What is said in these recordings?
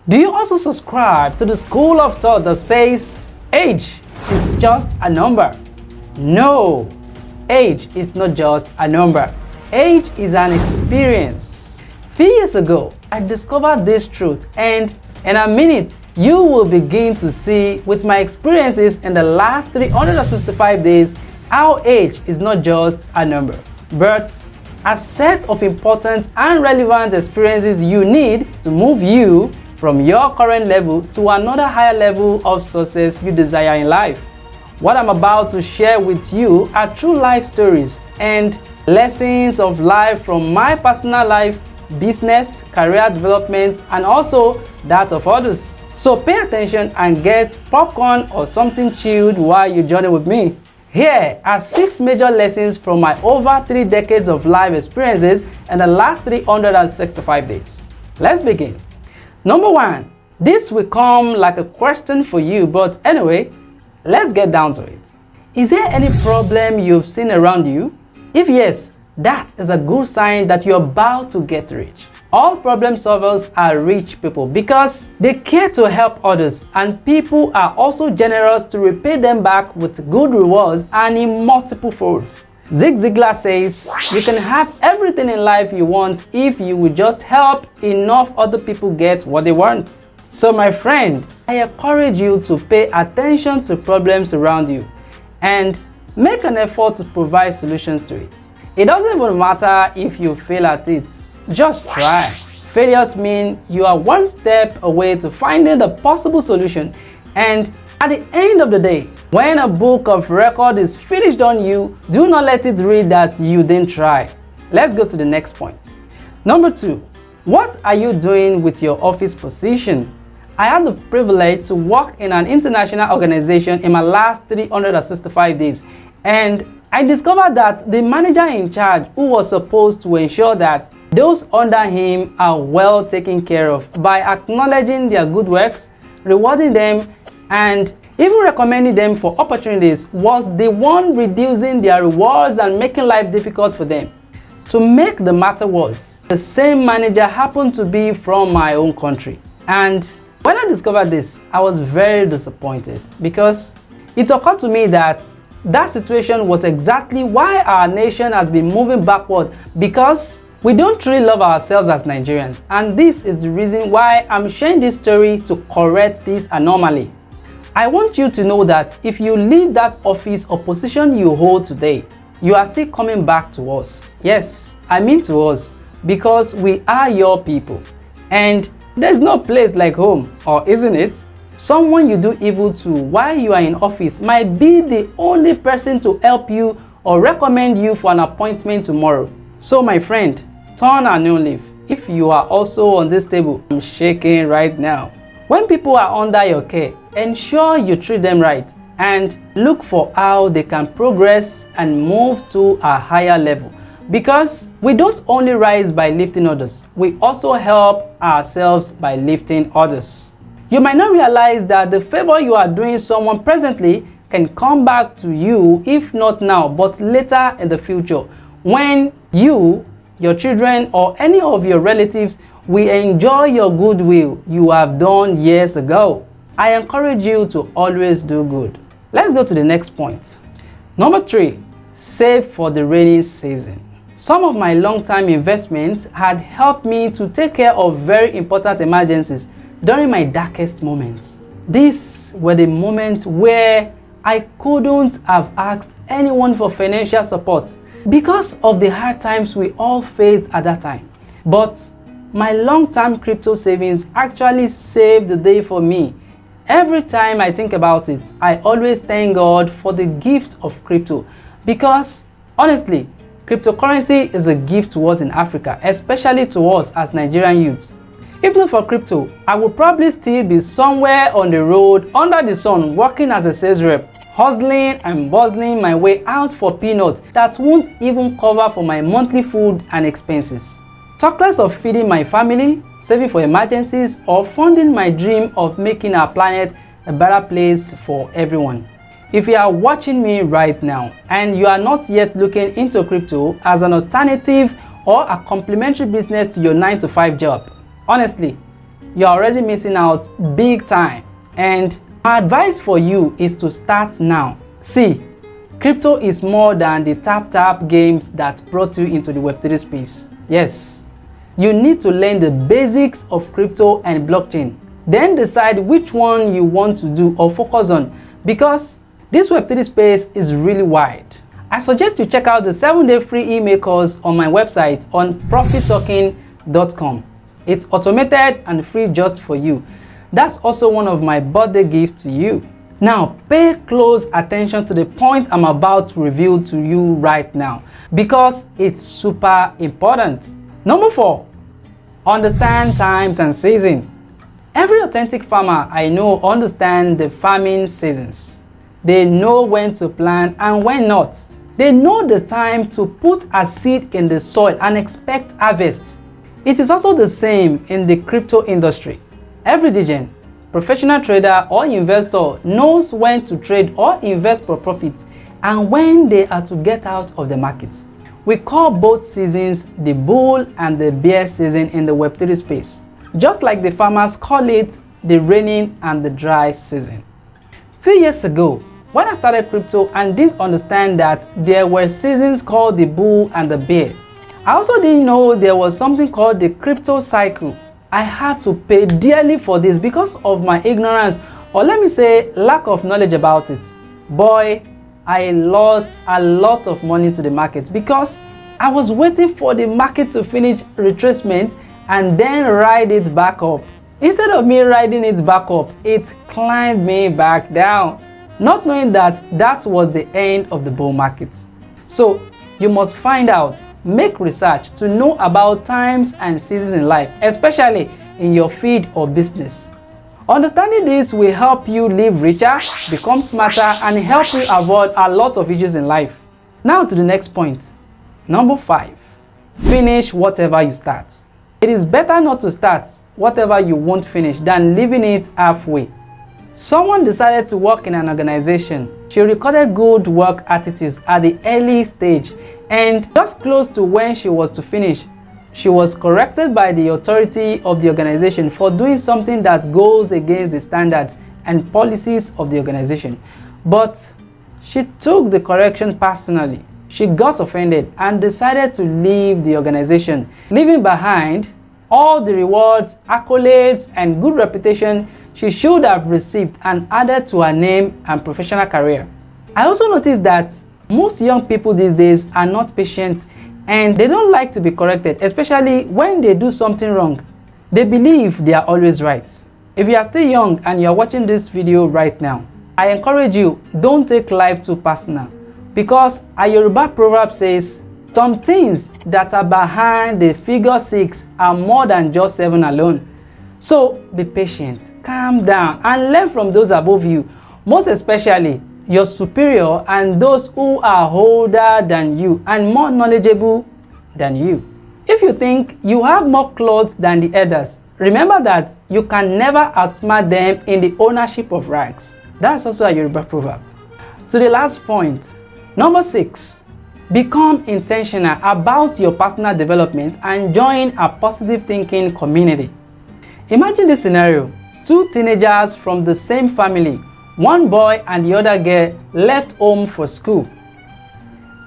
Do you also subscribe to the school of thought that says age is just a number? No, age is not just a number. Age is an experience. Few years ago, I discovered this truth, and in a minute, you will begin to see with my experiences in the last 365 days how age is not just a number, but a set of important and relevant experiences you need to move you from your current level to another higher level of success you desire in life. What I'm about to share with you are true life stories and lessons of life from my personal life, business, career development, and also that of others. So pay attention and get popcorn or something chilled while you journey with me. Here are 6 major lessons from my over 3 decades of life experiences in the last 365 days. Let's begin. Number 1, this will come like a question for you, but anyway, let's get down to it. Is there any problem you've seen around you? If yes, that is a good sign that you're about to get rich. All problem solvers are rich people because they care to help others, and people are also generous to repay them back with good rewards and in multiple folds. Zig Ziglar says, you can have everything in life you want if you will just help enough other people get what they want. So my friend, I encourage you to pay attention to problems around you and make an effort to provide solutions to it. It doesn't even matter if you fail at it. Just try. Failures mean you are one step away to finding the possible solution, and at the end of the day, when a book of record is finished on you, do not let it read that you didn't try. Let's go to the next point. Number 2, what are you doing with your office position? I had the privilege to work in an international organization in my last 365 days, and I discovered that the manager in charge, who was supposed to ensure that those under him are well taken care of by acknowledging their good works, rewarding them, and even recommending them for opportunities, was the one reducing their rewards and making life difficult for them. To make the matter worse, the same manager happened to be from my own country. And when I discovered this, I was very disappointed because it occurred to me that that situation was exactly why our nation has been moving backward, because we don't truly love ourselves as Nigerians, and this is the reason why I'm sharing this story to correct this anomaly. I want you to know that if you leave that office or position you hold today, you are still coming back to us. Yes, I mean to us, because we are your people, and there's no place like home, or isn't it? Someone you do evil to while you are in office might be the only person to help you or recommend you for an appointment tomorrow. So my friend, turn a new leaf. If you are also on this table, I'm shaking right now. When people are under your care, ensure you treat them right and look for how they can progress and move to a higher level. Because we don't only rise by lifting others, we also help ourselves by lifting others. You might not realize that the favor you are doing someone presently can come back to you, if not now, but later in the future, when you, your children, or any of your relatives will enjoy your goodwill you have done years ago. I encourage you to always do good. Let's go to the next point. Number 3, save for the rainy season. Some of my long-time investments had helped me to take care of very important emergencies during my darkest moments. These were the moments where I couldn't have asked anyone for financial support because of the hard times we all faced at that time. But my long-term crypto savings actually saved the day for me. Every time I think about it, I always thank God for the gift of crypto, because honestly, cryptocurrency is a gift to us in Africa, especially to us as Nigerian youths. If not for crypto, I would probably still be somewhere on the road under the sun working as a sales rep, hustling and bustling my way out for peanuts that won't even cover for my monthly food and expenses. Talk less of feeding my family, saving for emergencies, or funding my dream of making our planet a better place for everyone. If you are watching me right now and you are not yet looking into crypto as an alternative or a complementary business to your 9-to-5 job, honestly, you're already missing out big time. And my advice for you is to start now. See, crypto is more than the tap games that brought you into the Web3 space. Yes, you need to learn the basics of crypto and blockchain. Then decide which one you want to do or focus on, because this Web3 space is really wide. I suggest you check out the 7-day free email course on my website on profittalking.com. It's automated and free just for you. That's also one of my birthday gifts to you. Now, pay close attention to the point I'm about to reveal to you right now, because it's super important. Number 4, understand times and seasons. Every authentic farmer I know understands the farming seasons. They know when to plant and when not. They know the time to put a seed in the soil and expect harvest. It is also the same in the crypto industry. Every degen, professional trader or investor knows when to trade or invest for profits and when they are to get out of the market. We call both seasons the bull and the bear season in the Web3 space, just like the farmers call it the rainy and the dry season. A few years ago, when I started crypto and didn't understand that there were seasons called the bull and the bear, I also didn't know there was something called the crypto cycle. I had to pay dearly for this because of my ignorance, or let me say lack of knowledge about it. Boy, I lost a lot of money to the market because I was waiting for the market to finish retracement and then ride it back up. Instead of me riding it back up, it climbed me back down, not knowing that that was the end of the bull market. So you must find out, make research to know about times and seasons in life, especially in your field or business. Understanding this will help you live richer, become smarter, and help you avoid a lot of issues in life. Now to the next point. Number 5, finish whatever you start. It is better not to start whatever you won't finish than leaving it halfway. Someone decided to work in an organization. She recorded good work attitudes at the early stage, and just close to when she was to finish, she was corrected by the authority of the organization for doing something that goes against the standards and policies of the organization. But she took the correction personally. She got offended and decided to leave the organization, leaving behind all the rewards, accolades, and good reputation she should have received and added to her name and professional career. I also noticed that most young people these days are not patient and they don't like to be corrected, especially when they do something wrong. They believe they are always right. If you are still young and you are watching this video right now, I encourage you, don't take life too personal, because a Yoruba proverb says, some things that are behind the figure 6 are more than just 7 alone. So be patient, calm down, and learn from those above you, most especially your superior and those who are older than you and more knowledgeable than you. If you think you have more clothes than the others, remember that you can never outsmart them in the ownership of ranks. That's also a Yoruba proverb. To the last point, number 6, become intentional about your personal development and join a positive thinking community. Imagine this scenario. 2 teenagers from the same family, one boy and the other girl, left home for school.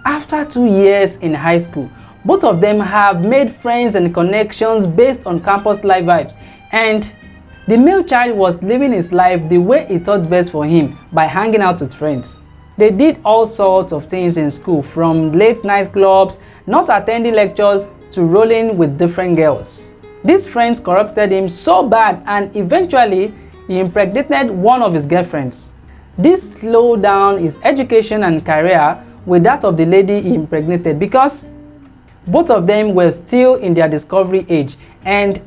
After 2 years in high school, both of them have made friends and connections based on campus life vibes, and the male child was living his life the way he thought best for him by hanging out with friends. They did all sorts of things in school, from late night clubs, not attending lectures, to rolling with different girls. These friends corrupted him so bad, and eventually he impregnated one of his girlfriends. This slowed down his education and career with that of the lady he impregnated, because both of them were still in their discovery age, and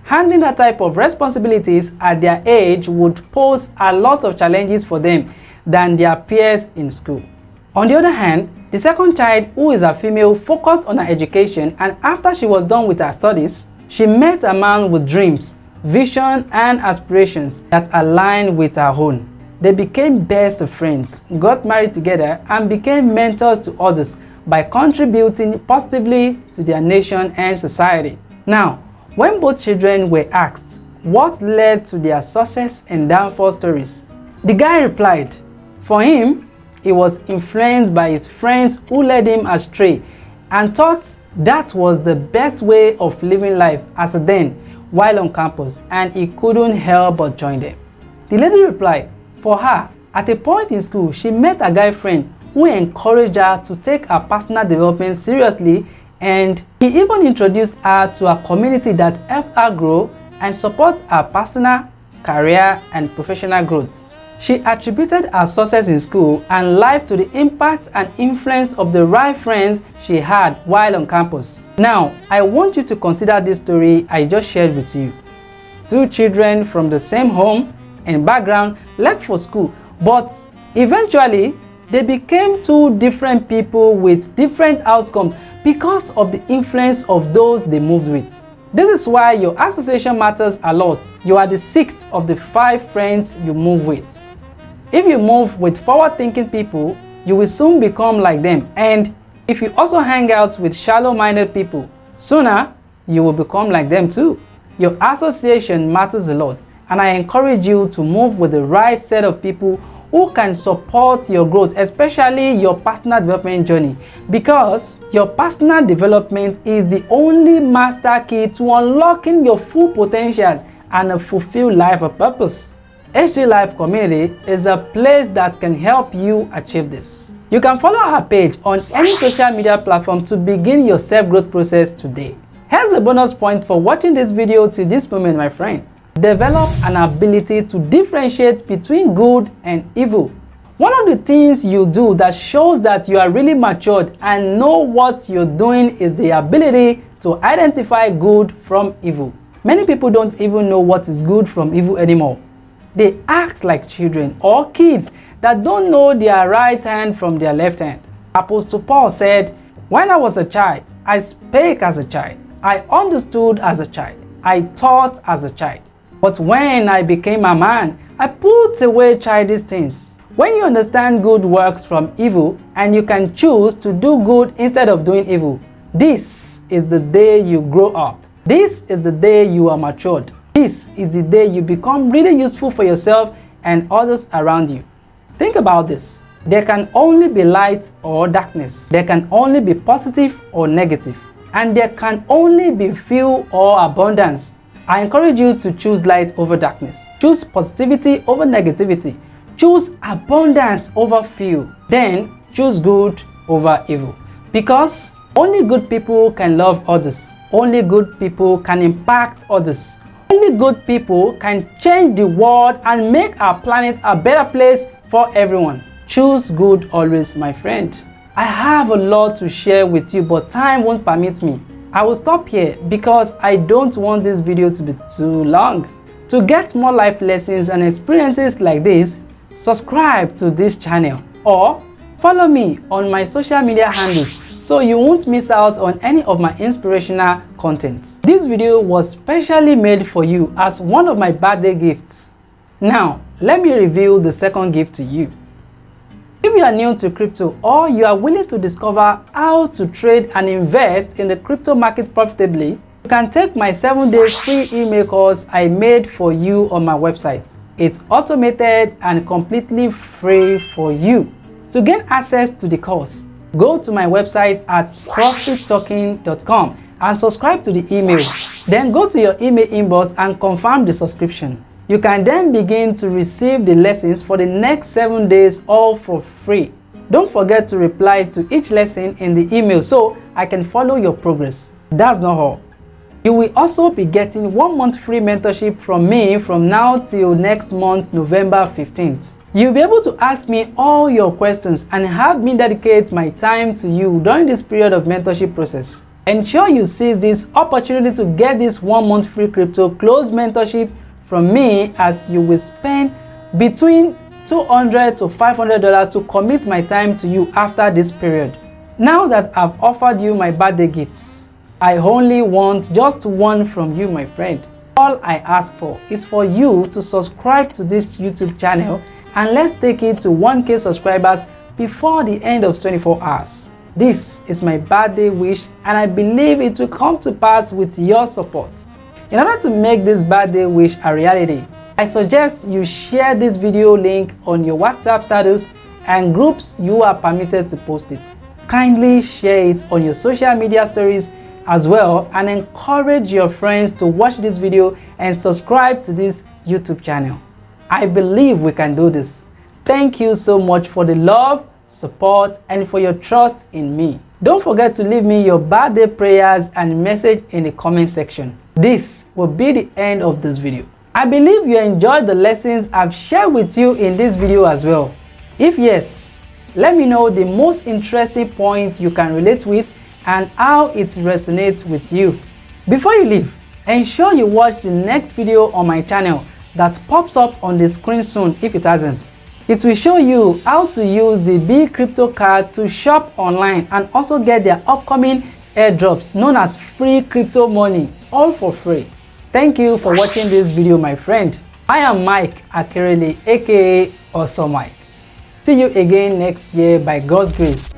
handling that type of responsibilities at their age would pose a lot of challenges for them than their peers in school. On the other hand, the second child, who is a female, focused on her education, and after she was done with her studies, she met a man with dreams, vision, and aspirations that aligned with her own. They became best of friends, got married together, and became mentors to others by contributing positively to their nation and society. Now, when both children were asked, what led to their success and downfall stories. The guy replied, for him, he was influenced by his friends who led him astray and thought that was the best way of living life as a then while on campus, and he couldn't help but join them. The lady replied, for her, at a point in school, she met a guy friend who encouraged her to take her personal development seriously, and he even introduced her to a community that helped her grow and support her personal, career, and professional growth. She attributed her success in school and life to the impact and influence of the right friends she had while on campus. Now, I want you to consider this story I just shared with you. Two children from the same home and background left for school, but eventually they became two different people with different outcomes because of the influence of those they moved with. This is why your association matters a lot. You are the sixth of the 5 friends you move with. If you move with forward-thinking people, you will soon become like them, and if you also hang out with shallow-minded people, sooner you will become like them too. Your association matters a lot, and I encourage you to move with the right set of people who can support your growth, especially your personal development journey, because your personal development is the only master key to unlocking your full potentials and a fulfilled life of purpose. HD Life Community is a place that can help you achieve this. You can follow our page on any social media platform to begin your self-growth process today. Here's a bonus point for watching this video till this moment, my friend. Develop an ability to differentiate between good and evil. One of the things you do that shows that you are really matured and know what you're doing is the ability to identify good from evil. Many people don't even know what is good from evil anymore. They act like children or kids that don't know their right hand from their left hand. Apostle Paul said, when I was a child, I spake as a child. I understood as a child. I thought as a child. But when I became a man, I put away childish things. When you understand good works from evil and you can choose to do good instead of doing evil, this is the day you grow up. This is the day you are matured. This is the day you become really useful for yourself and others around you. Think about this. There can only be light or darkness. There can only be positive or negative. And there can only be few or abundance. I encourage you to choose light over darkness. Choose positivity over negativity. Choose abundance over few. Then choose good over evil. Because only good people can love others. Only good people can impact others. Only good people can change the world and make our planet a better place for everyone. Choose good always, my friend. I have a lot to share with you, but time won't permit me. I will stop here because I don't want this video to be too long. To get more life lessons and experiences like this, subscribe to this channel or follow me on my social media handles so you won't miss out on any of my inspirational content. This video was specially made for you as one of my birthday gifts. Now, let me reveal the second gift to you. If you are new to crypto or you are willing to discover how to trade and invest in the crypto market profitably, you can take my 7-day free email course I made for you on my website. It's automated and completely free for you. To gain access to the course, go to my website at profittalking.com and subscribe to the email. Then go to your email inbox and confirm the subscription. You can then begin to receive the lessons for the next 7 days all for free. Don't forget to reply to each lesson in the email so I can follow your progress. That's not all. You will also be getting 1 month free mentorship from me from now till next month, November 15th. You'll be able to ask me all your questions and have me dedicate my time to you during this period of mentorship process. Ensure you seize this opportunity to get this 1 month free crypto closed mentorship from me, as you will spend between $200 to $500 to commit my time to you after this period. Now that I've offered you my birthday gifts, I only want just one from you, my friend. All I ask for is for you to subscribe to this YouTube channel and let's take it to 1K subscribers before the end of 24 hours. This is my birthday wish and I believe it will come to pass with your support. In order to make this birthday wish a reality, I suggest you share this video link on your WhatsApp status and groups you are permitted to post it. Kindly share it on your social media stories as well, and encourage your friends to watch this video and subscribe to this YouTube channel. I believe we can do this. Thank you so much for the love, support, and for your trust in me. Don't forget to leave me your birthday prayers and message in the comment section. This will be the end of this video. I believe you enjoyed the lessons I've shared with you in this video as well. If yes, let me know the most interesting point you can relate with and how it resonates with you. Before you leave, ensure you watch the next video on my channel that pops up on the screen soon if it hasn't. It will show you how to use the Bee crypto card to shop online and also get their upcoming airdrops known as free crypto money, all for free. Thank you for watching this video, my friend. I am Mike Akerele, aka Awesome Mike. See you again next year by God's grace.